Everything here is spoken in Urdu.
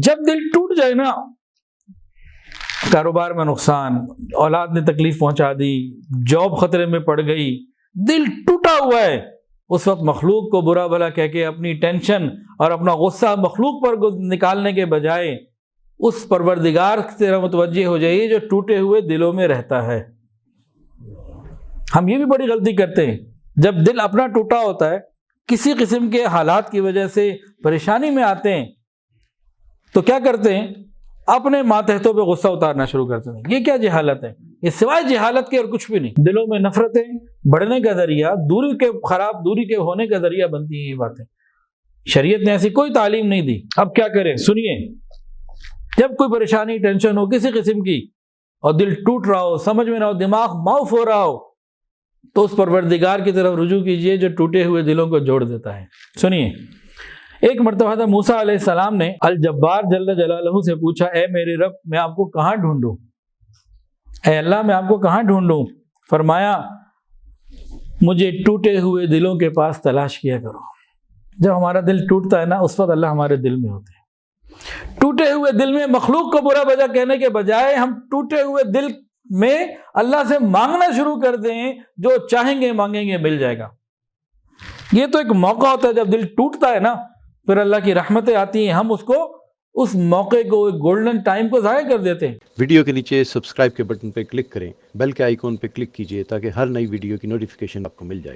جب دل ٹوٹ جائے نا، کاروبار میں نقصان، اولاد نے تکلیف پہنچا دی، جاب خطرے میں پڑ گئی، دل ٹوٹا ہوا ہے، اس وقت مخلوق کو برا بھلا کہہ کے اپنی ٹینشن اور اپنا غصہ مخلوق پر نکالنے کے بجائے اس پروردگار کی طرف متوجہ ہو جائیے جو ٹوٹے ہوئے دلوں میں رہتا ہے۔ ہم یہ بھی بڑی غلطی کرتے ہیں، جب دل اپنا ٹوٹا ہوتا ہے، کسی قسم کے حالات کی وجہ سے پریشانی میں آتے ہیں، تو کیا کرتے ہیں؟ اپنے ماتحتوں پہ غصہ اتارنا شروع کرتے ہیں۔ یہ کیا جہالت ہے؟ یہ سوائے جہالت کے اور کچھ بھی نہیں۔ دلوں میں نفرتیں بڑھنے کا ذریعہ، دوری کے ہونے کا ذریعہ بنتی ہیں یہ باتیں۔ شریعت نے ایسی کوئی تعلیم نہیں دی۔ اب کیا کریں؟ سنیے، جب کوئی پریشانی، ٹینشن ہو کسی قسم کی اور دل ٹوٹ رہا ہو، سمجھ میں نہ ہو، دماغ معاف ہو رہا ہو، تو اس پروردگار کی طرف رجوع کیجئے جو ٹوٹے ہوئے دلوں کو جوڑ دیتا ہے۔ سنیے، ایک مرتبہ تھا موسیٰ علیہ السلام نے الجبار جل جلالہ سے پوچھا، اے میرے رب، میں آپ کو کہاں ڈھونڈوں؟ اے اللہ، میں آپ کو کہاں ڈھونڈوں؟ فرمایا، مجھے ٹوٹے ہوئے دلوں کے پاس تلاش کیا کرو۔ جب ہمارا دل ٹوٹتا ہے نا، اس وقت اللہ ہمارے دل میں ہوتے ہیں۔ ٹوٹے ہوئے دل میں مخلوق کو برا بھلا کہنے کے بجائے ہم ٹوٹے ہوئے دل میں اللہ سے مانگنا شروع کر دیں، جو چاہیں گے مانگیں گے مل جائے گا۔ یہ تو ایک موقع ہوتا ہے، جب دل ٹوٹتا ہے نا، پھر اللہ کی رحمتیں آتی ہیں، ہم اس موقع کو، گولڈن ٹائم کو ضائع کر دیتے ہیں۔ ویڈیو کے نیچے سبسکرائب کے بٹن پہ کلک کریں، بیل کے آئیکن پہ کلک کیجئے تاکہ ہر نئی ویڈیو کی نوٹیفیکیشن آپ کو مل جائے۔